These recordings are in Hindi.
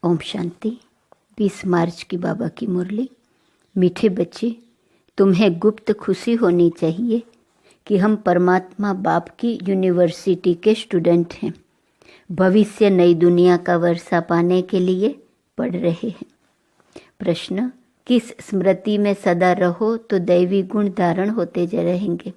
ओम शांति। 20 मार्च की बाबा की मुरली। मीठे बच्चे, तुम्हें गुप्त खुशी होनी चाहिए कि हम परमात्मा बाप की यूनिवर्सिटी के स्टूडेंट हैं। भविष्य नई दुनिया का वर्षा पाने के लिए पढ़ रहे हैं। प्रश्न, किस स्मृति में सदा रहो तो दैवी गुण धारण होते रहेंगे?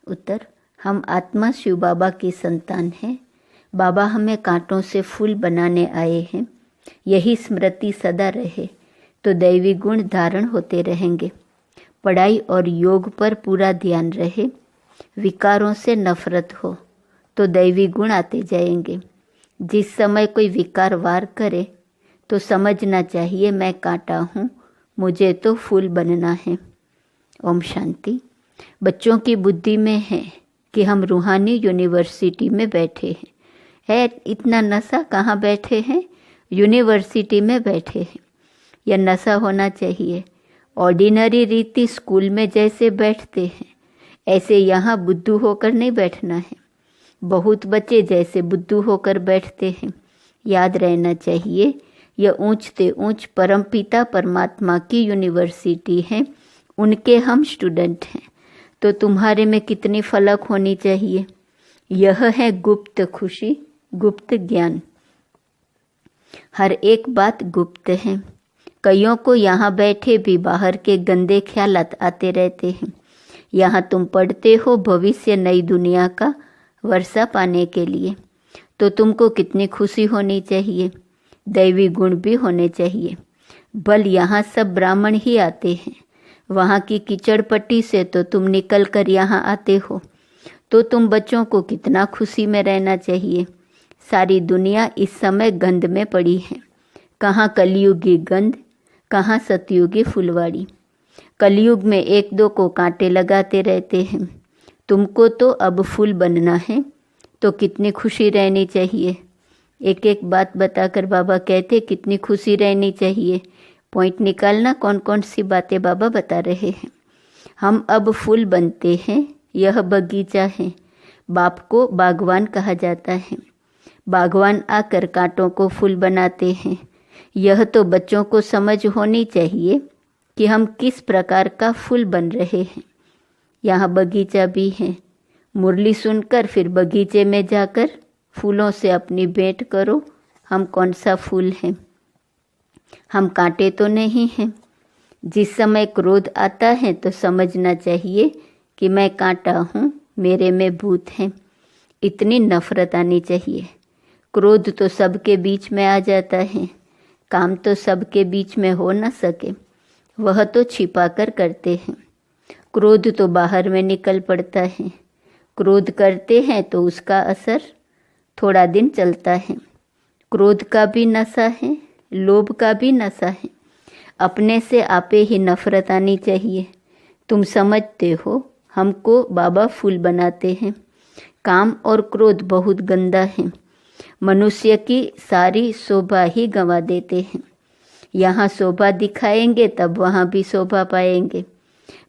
उत्तर, हम आत्मा शिव बाबा की संतान हैं। बाबा हमें कांटों से फूल बनाने आए हैं। यही स्मृति सदा रहे तो दैवी गुण धारण होते रहेंगे। पढ़ाई और योग पर पूरा ध्यान रहे। विकारों से नफरत हो तो दैवी गुण आते जाएंगे। जिस समय कोई विकार वार करे तो समझना चाहिए मैं कांटा हूँ, मुझे तो फूल बनना है। ओम शांति। बच्चों की बुद्धि में है कि हम रूहानी यूनिवर्सिटी में बैठे हैं। इतना नशा कहाँ बैठे हैं? यूनिवर्सिटी में बैठे हैं। यह नशा होना चाहिए। ऑर्डिनरी रीति स्कूल में जैसे बैठते हैं ऐसे यहाँ बुद्धू होकर नहीं बैठना है। बहुत बच्चे जैसे बुद्धू होकर बैठते हैं। याद रहना चाहिए यह ऊंचते ऊंच परमपिता परमात्मा की यूनिवर्सिटी है, उनके हम स्टूडेंट हैं। तो तुम्हारे में कितनी फलक होनी चाहिए। यह है गुप्त खुशी, गुप्त ज्ञान। हर एक बात गुप्त है। कईयों को यहाँ बैठे भी बाहर के गंदे ख्यालात आते रहते हैं। यहाँ तुम पढ़ते हो भविष्य नई दुनिया का वर्षा पाने के लिए, तो तुमको कितनी खुशी होनी चाहिए। दैवी गुण भी होने चाहिए। बल यहाँ सब ब्राह्मण ही आते हैं। वहाँ की कीचड़ पट्टी से तो तुम निकल कर यहाँ आते हो, तो तुम बच्चों को कितना खुशी में रहना चाहिए। सारी दुनिया इस समय गंध में पड़ी है। कहाँ कलयुगी गंध, कहाँ सतयुगी फुलवाड़ी। कलयुग में एक दो को कांटे लगाते रहते हैं। तुमको तो अब फूल बनना है, तो कितनी खुशी रहनी चाहिए। एक एक बात बताकर बाबा कहते कितनी खुशी रहनी चाहिए। पॉइंट निकालना कौन कौन सी बातें बाबा बता रहे हैं। हम अब फूल बनते हैं। यह बगीचा है। बाप को बागवान कहा जाता है। बागवान आकर कांटों को फूल बनाते हैं। यह तो बच्चों को समझ होनी चाहिए कि हम किस प्रकार का फूल बन रहे हैं। यहाँ बगीचा भी है। मुरली सुनकर फिर बगीचे में जाकर फूलों से अपनी भेंट करो। हम कौन सा फूल हैं? हम कांटे तो नहीं हैं। जिस समय क्रोध आता है तो समझना चाहिए कि मैं कांटा हूँ, मेरे में भूत हैं। इतनी नफरत आनी चाहिए। क्रोध तो सबके बीच में आ जाता है। काम तो सबके बीच में हो न सके, वह तो छिपा कर करते हैं। क्रोध तो बाहर में निकल पड़ता है। क्रोध करते हैं तो उसका असर थोड़ा दिन चलता है। क्रोध का भी नशा है, लोभ का भी नशा है। अपने से आपे ही नफरत आनी चाहिए। तुम समझते हो हमको बाबा फूल बनाते हैं। काम और क्रोध बहुत गंदा है। मनुष्य की सारी शोभा ही गंवा देते हैं। यहाँ शोभा दिखाएंगे तब वहाँ भी शोभा पाएंगे।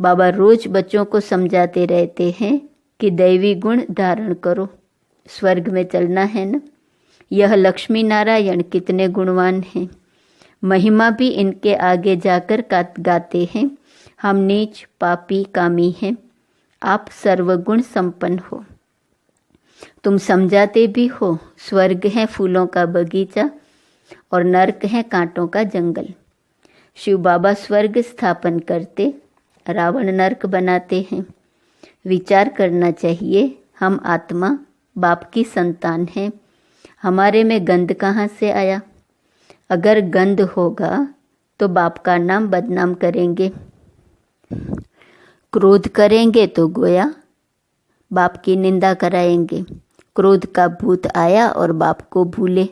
बाबा रोज बच्चों को समझाते रहते हैं कि दैवी गुण धारण करो, स्वर्ग में चलना है न। यह लक्ष्मी नारायण कितने गुणवान हैं। महिमा भी इनके आगे जाकर गाते हैं। हम नीच पापी कामी हैं, आप सर्वगुण संपन्न हो। तुम समझाते भी हो स्वर्ग है फूलों का बगीचा और नरक है कांटों का जंगल। शिव बाबा स्वर्ग स्थापन करते, रावण नरक बनाते हैं। विचार करना चाहिए हम आत्मा बाप की संतान हैं। हमारे में गंध कहाँ से आया? अगर गंध होगा तो बाप का नाम बदनाम करेंगे। क्रोध करेंगे तो गोया बाप की निंदा कराएंगे। क्रोध का भूत आया और बाप को भूले।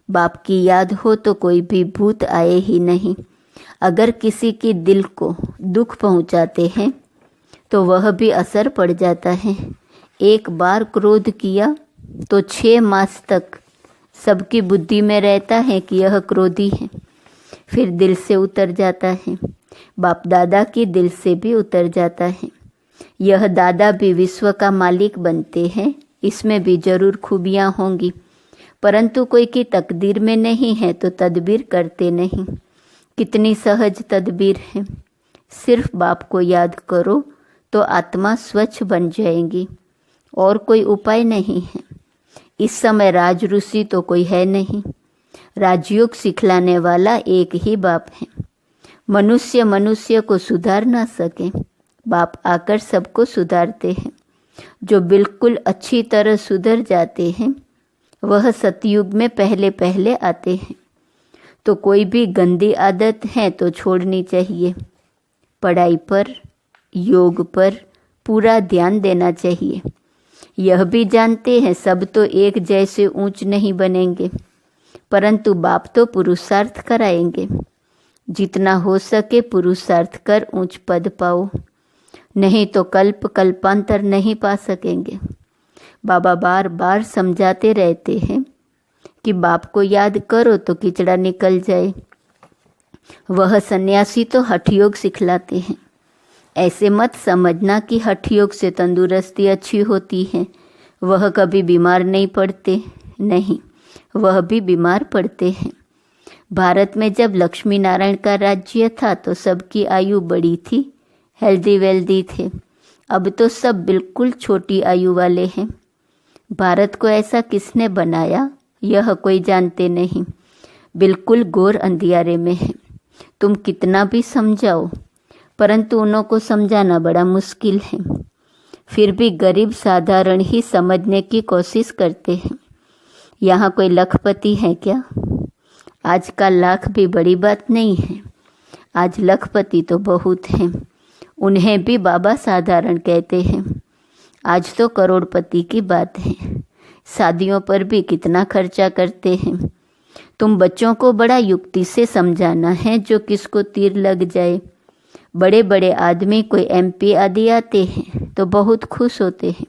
बाप की याद हो तो कोई भी भूत आए ही नहीं। अगर किसी की दिल को दुख पहुंचाते हैं तो वह भी असर पड़ जाता है। एक बार क्रोध किया तो 6 मास तक सबकी बुद्धि में रहता है कि यह क्रोधी है। फिर दिल से उतर जाता है। बाप दादा की दिल से भी उतर जाता है। यह दादा भी विश्व का मालिक बनते हैं। इसमें भी जरूर खूबियाँ होंगी, परंतु कोई की तकदीर में नहीं है तो तदबीर करते नहीं। कितनी सहज तदबीर है। सिर्फ बाप को याद करो तो आत्मा स्वच्छ बन जाएगी, और कोई उपाय नहीं है। इस समय राज ऋषि तो कोई है नहीं। राजयोग सिखलाने वाला एक ही बाप है। मनुष्य मनुष्य को सुधार ना सके, बाप आकर सबको सुधारते हैं। जो बिल्कुल अच्छी तरह सुधर जाते हैं वह सतयुग में पहले पहले आते हैं। तो कोई भी गंदी आदत है तो छोड़नी चाहिए। पढ़ाई पर, योग पर पूरा ध्यान देना चाहिए। यह भी जानते हैं सब तो एक जैसे ऊंच नहीं बनेंगे, परंतु बाप तो पुरुषार्थ कराएंगे। जितना हो सके पुरुषार्थ कर ऊंच पद पाओ, नहीं तो कल्प कल्पांतर नहीं पा सकेंगे। बाबा बार बार समझाते रहते हैं कि बाप को याद करो तो कीचड़ा निकल जाए। वह सन्यासी तो हठ योग सिखलाते हैं। ऐसे मत समझना कि हठ योग से तंदुरुस्ती अच्छी होती है। वह कभी बीमार नहीं पड़ते, नहीं, वह भी बीमार पड़ते हैं। भारत में जब लक्ष्मी नारायण का राज्य था तो सबकी आयु बड़ी थी, हेल्दी वेल्दी थे। अब तो सब बिल्कुल छोटी आयु वाले हैं। भारत को ऐसा किसने बनाया यह कोई जानते नहीं। बिल्कुल घोर अंधियारे में है। तुम कितना भी समझाओ, परंतु उन्हों को समझाना बड़ा मुश्किल है। फिर भी गरीब साधारण ही समझने की कोशिश करते हैं। यहाँ कोई लखपति है क्या? आज का लाख भी बड़ी बात नहीं है। आज लखपति तो बहुत हैं, उन्हें भी बाबा साधारण कहते हैं। आज तो करोड़पति की बात है। शादियों पर भी कितना खर्चा करते हैं। तुम बच्चों को बड़ा युक्ति से समझाना है जो किसको तीर लग जाए। बड़े बड़े आदमी कोई MP आदि आते हैं तो बहुत खुश होते हैं,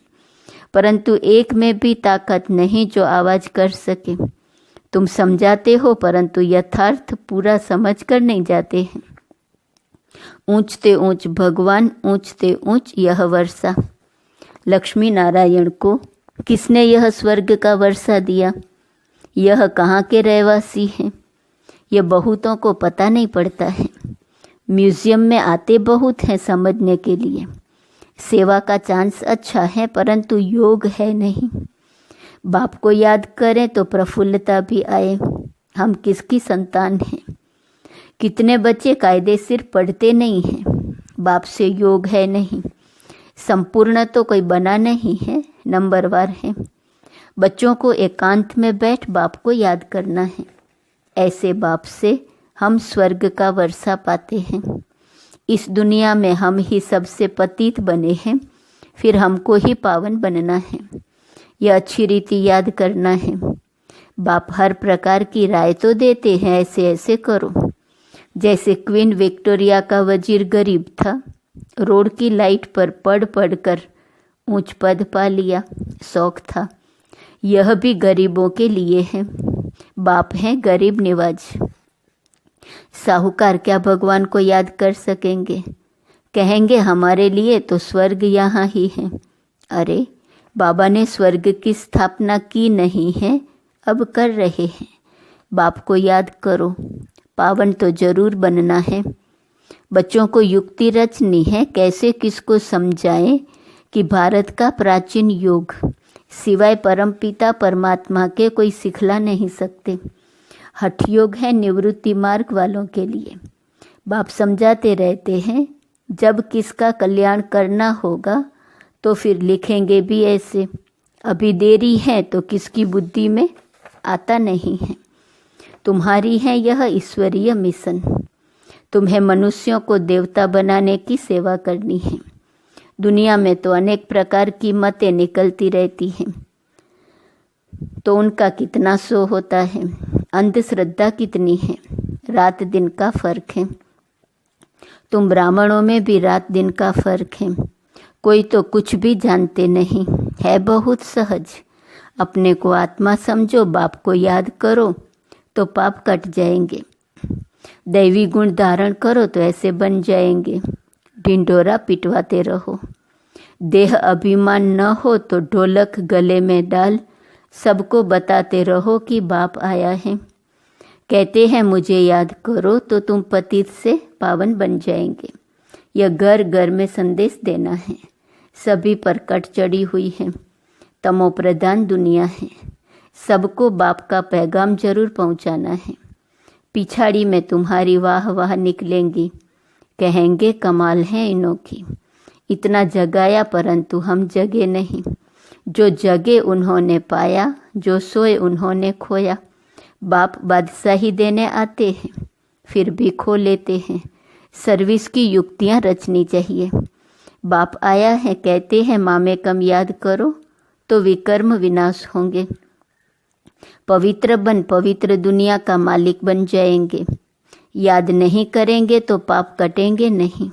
परंतु एक में भी ताकत नहीं जो आवाज कर सके। तुम समझाते हो परंतु यथार्थ पूरा समझ कर नहीं जाते हैं। ऊंचते ऊंच भगवान, ऊंचते ऊंच यह वर्षा। लक्ष्मी नारायण को किसने यह स्वर्ग का वर्षा दिया? यह कहाँ के रहवासी हैं? यह बहुतों को पता नहीं पड़ता है। म्यूजियम में आते बहुत हैं समझने के लिए। सेवा का चांस अच्छा है परंतु योग है नहीं। बाप को याद करें तो प्रफुल्लता भी आए। हम किसकी संतान हैं? कितने बच्चे कायदे सिर पढ़ते नहीं हैं। बाप से योग है नहीं। संपूर्ण तो कोई बना नहीं है, नंबरवार है। बच्चों को एकांत में बैठ बाप को याद करना है। ऐसे बाप से हम स्वर्ग का वर्षा पाते हैं। इस दुनिया में हम ही सबसे पतित बने हैं, फिर हमको ही पावन बनना है। यह अच्छी रीति याद करना है। बाप हर प्रकार की राय तो देते हैं, ऐसे ऐसे करो। जैसे क्वीन विक्टोरिया का वजीर गरीब था, रोड की लाइट पर पढ़ पढ़ कर ऊंच पद पा लिया, शौक था। यह भी गरीबों के लिए है। बाप हैं गरीब निवाज। साहूकार क्या भगवान को याद कर सकेंगे? कहेंगे हमारे लिए तो स्वर्ग यहाँ ही है। अरे बाबा ने स्वर्ग की स्थापना की नहीं है, अब कर रहे हैं। बाप को याद करो, पावन तो जरूर बनना है। बच्चों को युक्ति रचनी है, कैसे किसको समझाएं कि भारत का प्राचीन योग सिवाय परमपिता परमात्मा के कोई सिखला नहीं सकते। हठ योग है निवृत्ति मार्ग वालों के लिए। बाप समझाते रहते हैं, जब किसका कल्याण करना होगा तो फिर लिखेंगे भी ऐसे। अभी देरी है तो किसकी बुद्धि में आता नहीं है। तुम्हारी है यह ईश्वरीय मिशन। तुम्हें मनुष्यों को देवता बनाने की सेवा करनी है। दुनिया में तो अनेक प्रकार की मतें निकलती रहती हैं, तो उनका कितना शो होता है। अंधश्रद्धा कितनी है। रात दिन का फर्क है। तुम ब्राह्मणों में भी रात दिन का फर्क है। कोई तो कुछ भी जानते नहीं है, बहुत सहज। अपने को आत्मा समझो, बाप को याद करो तो पाप कट जाएंगे। दैवी गुण धारण करो तो ऐसे बन जाएंगे। ढिंढोरा पिटवाते रहो। देह अभिमान न हो तो ढोलक गले में डाल सबको बताते रहो कि बाप आया है। कहते हैं मुझे याद करो तो तुम पतित से पावन बन जाएंगे। यह घर घर में संदेश देना है। सभी पर कट चढ़ी हुई है, तमो प्रधान दुनिया है। सबको बाप का पैगाम जरूर पहुंचाना है। पिछाड़ी में तुम्हारी वाह वाह निकलेंगी, कहेंगे कमाल है इनों की। इतना जगाया परंतु हम जगे नहीं। जो जगे उन्होंने पाया, जो सोए उन्होंने खोया। बाप बादशाही देने आते हैं, फिर भी खो लेते हैं। सर्विस की युक्तियां रचनी चाहिए। बाप आया है, कहते हैं मामे कम याद करो तो विकर्म विनाश होंगे। पवित्र बन पवित्र दुनिया का मालिक बन जाएंगे। याद नहीं करेंगे तो पाप कटेंगे नहीं।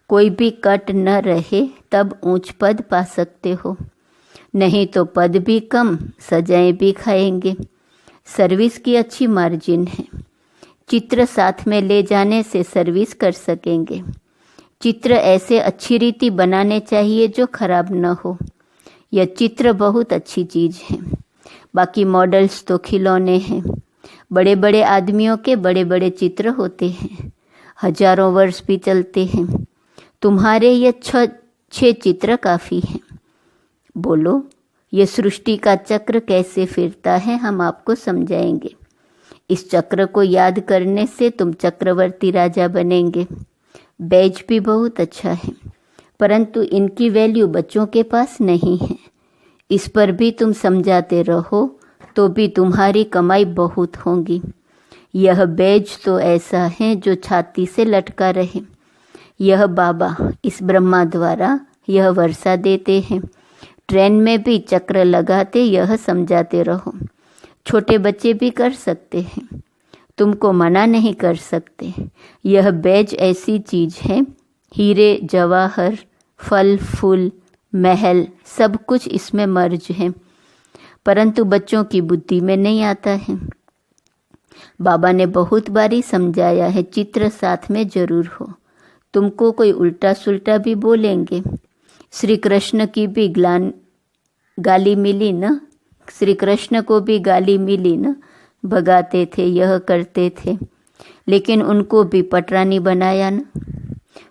कोई भी कट न रहे तब ऊंच पद पा सकते हो, नहीं तो पद भी कम, सजाएं भी खाएंगे। सर्विस की अच्छी मार्जिन है। चित्र साथ में ले जाने से सर्विस कर सकेंगे। चित्र ऐसे अच्छी रीति बनाने चाहिए जो खराब न हो। यह चित्र बहुत अच्छी चीज़ है। बाकी मॉडल्स तो खिलौने हैं। बड़े बड़े आदमियों के बड़े बड़े चित्र होते हैं, हजारों वर्ष भी चलते हैं। तुम्हारे ये 6 चित्र काफ़ी हैं। बोलो, ये सृष्टि का चक्र कैसे फिरता है हम आपको समझाएंगे। इस चक्र को याद करने से तुम चक्रवर्ती राजा बनेंगे। बैज भी बहुत अच्छा है, परंतु इनकी वैल्यू बच्चों के पास नहीं है। इस पर भी तुम समझाते रहो तो भी तुम्हारी कमाई बहुत होगी। यह बैज तो ऐसा है जो छाती से लटका रहे। यह बाबा इस ब्रह्मा द्वारा यह वर्षा देते हैं। ट्रेन में भी चक्र लगाते यह समझाते रहो। छोटे बच्चे भी कर सकते हैं, तुमको मना नहीं कर सकते। यह बैज ऐसी चीज है, हीरे जवाहर फल फूल महल सब कुछ इसमें मर्ज है, परंतु बच्चों की बुद्धि में नहीं आता है। बाबा ने बहुत बारी समझाया है, चित्र साथ में जरूर हो। तुमको कोई उल्टा सुल्टा भी बोलेंगे। श्री कृष्ण की भी गाली मिली न, श्री कृष्ण को भी गाली मिली न, भगाते थे, यह करते थे, लेकिन उनको भी पटरानी बनाया न,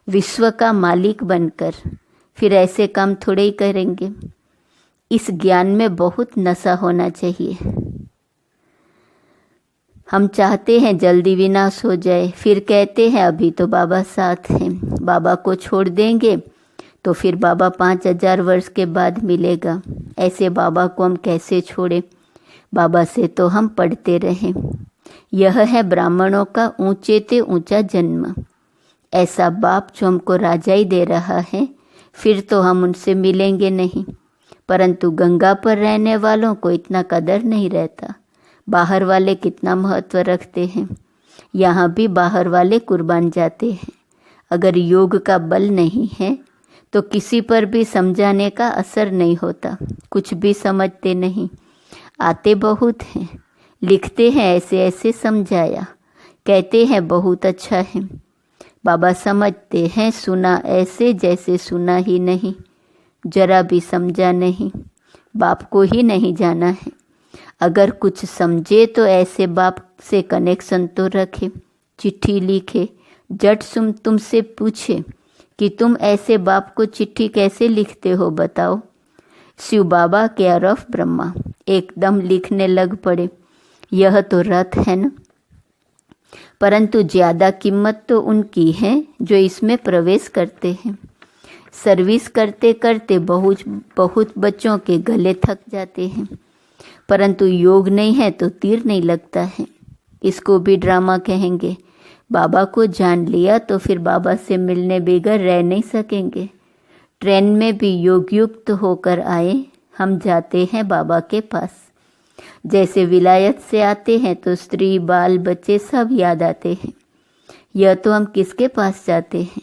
विश्व का मालिक बनकर। फिर ऐसे काम थोड़े ही करेंगे। इस ज्ञान में बहुत नशा होना चाहिए। हम चाहते हैं जल्दी विनाश हो जाए, फिर कहते हैं अभी तो बाबा साथ हैं। बाबा को छोड़ देंगे तो फिर बाबा 5000 वर्ष के बाद मिलेगा। ऐसे बाबा को हम कैसे छोड़े? बाबा से तो हम पढ़ते रहें। यह है ब्राह्मणों का ऊंचे ते ऊंचा जन्म। ऐसा बाप जो हमको राजा ही दे रहा है, फिर तो हम उनसे मिलेंगे नहीं। परंतु गंगा पर रहने वालों को इतना कदर नहीं रहता। बाहर वाले कितना महत्व रखते हैं। यहाँ भी बाहर वाले कुर्बान जाते हैं। अगर योग का बल नहीं है तो किसी पर भी समझाने का असर नहीं होता। कुछ भी समझते नहीं। आते बहुत हैं, लिखते हैं ऐसे ऐसे समझाया, कहते हैं बहुत अच्छा है। बाबा समझते हैं, सुना ऐसे जैसे सुना ही नहीं, जरा भी समझा नहीं। बाप को ही नहीं जाना है। अगर कुछ समझे तो ऐसे बाप से कनेक्शन तो रखे, चिट्ठी लिखे, जट सुन तुमसे पूछे कि तुम ऐसे बाप को चिट्ठी कैसे लिखते हो बताओ। शिव बाबा केयर ऑफ ब्रह्मा एकदम लिखने लग पड़े। यह तो रथ है न, परंतु ज़्यादा कीमत तो उनकी है जो इसमें प्रवेश करते हैं। सर्विस करते करते बहुत बच्चों के गले थक जाते हैं, परंतु योग नहीं है तो तीर नहीं लगता है। इसको भी ड्रामा कहेंगे। बाबा को जान लिया तो फिर बाबा से मिलने बगैर रह नहीं सकेंगे। ट्रेन में भी योग युक्त होकर आए, हम जाते हैं बाबा के पास। जैसे विलायत से आते हैं तो स्त्री बाल बच्चे सब याद आते हैं। यह तो हम किसके पास जाते हैं?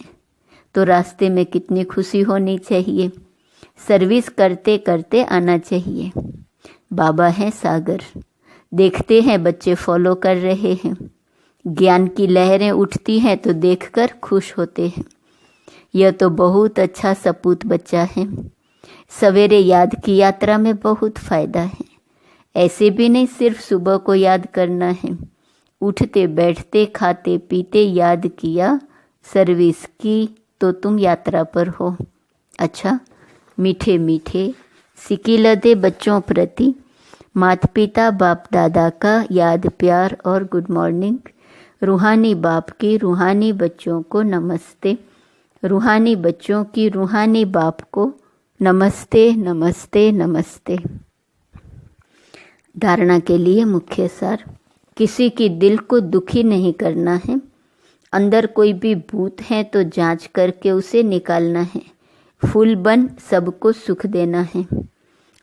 तो रास्ते में कितनी खुशी होनी चाहिए। सर्विस करते करते आना चाहिए। बाबा है सागर, देखते हैं बच्चे फॉलो कर रहे हैं। ज्ञान की लहरें उठती हैं तो देखकर खुश होते हैं। यह तो बहुत अच्छा सपूत बच्चा है। सवेरे याद की यात्रा में बहुत फ़ायदा है। ऐसे भी नहीं सिर्फ सुबह को याद करना है, उठते बैठते खाते पीते याद किया सर्विस की तो तुम यात्रा पर हो। अच्छा, मीठे मीठे सिकिलते बच्चों प्रति माता पिता बाप दादा का याद प्यार और गुड मॉर्निंग। रूहानी बाप की रूहानी बच्चों को नमस्ते, रूहानी बच्चों की रूहानी बाप को नमस्ते नमस्ते नमस्ते। धारणा के लिए मुख्य सार, किसी की दिल को दुखी नहीं करना है। अंदर कोई भी भूत है तो जांच करके उसे निकालना है। फूल बन सबको सुख देना है।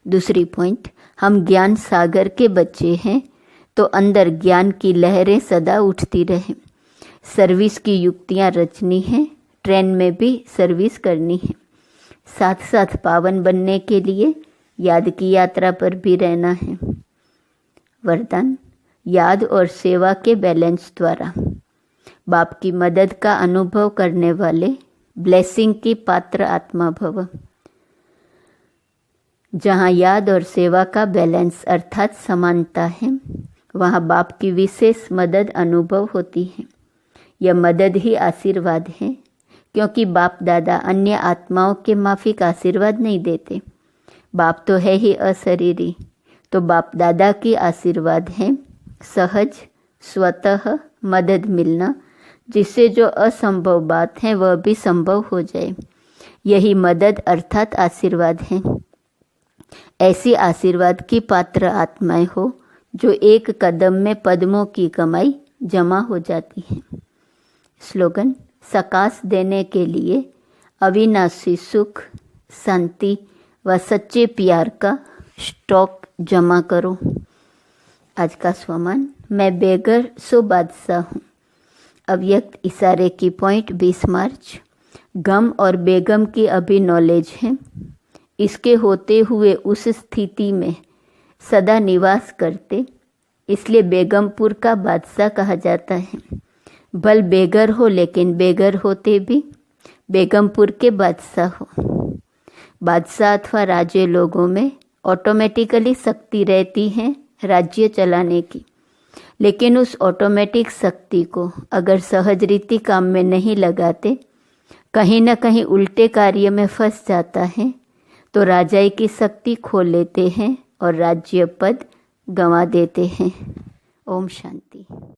दूसरी पॉइंट, हम ज्ञान सागर के बच्चे हैं तो अंदर ज्ञान की लहरें सदा उठती रहे। सर्विस की युक्तियां रचनी है, ट्रेन में भी सर्विस करनी है। साथ साथ पावन बनने के लिए याद की यात्रा पर भी रहना है। वरदान, याद और सेवा के बैलेंस द्वारा बाप की मदद का अनुभव करने वाले ब्लेसिंग की पात्र आत्मा भव। जहाँ याद और सेवा का बैलेंस अर्थात समानता है, वहाँ बाप की विशेष मदद अनुभव होती है। यह मदद ही आशीर्वाद है, क्योंकि बाप दादा अन्य आत्माओं के माफिक आशीर्वाद नहीं देते। बाप तो है ही अशरीरी, तो बाप दादा की आशीर्वाद है सहज स्वतः मदद मिलना, जिससे जो असंभव बात है वह भी संभव हो जाए। यही मदद अर्थात आशीर्वाद है। ऐसी आशीर्वाद की पात्र आत्माएं हो जो एक कदम में पद्मों की कमाई जमा हो जाती है। स्लोगन, सकाश देने के लिए अविनाशी सुख, शांति व सच्चे प्यार का स्टॉक जमा करो। आज का स्वमान, मैं बेगर सो बादशाह हूँ। अव्यक्त इशारे की पॉइंट 20 मार्च। गम और बेगम की अभी नॉलेज है, इसके होते हुए उस स्थिति में सदा निवास करते, इसलिए बेगमपुर का बादशाह कहा जाता है। भल बेगर हो लेकिन बेगर होते भी बेगमपुर के बादशाह हो। बादशाह अथवा राजे लोगों में ऑटोमेटिकली शक्ति रहती है राज्य चलाने की, लेकिन उस ऑटोमेटिक शक्ति को अगर सहज रीति काम में नहीं लगाते, कहीं न कहीं उल्टे कार्य में फंस जाता है, तो राजाई की शक्ति खो लेते हैं और राज्य पद गंवा देते हैं। ओम शांति।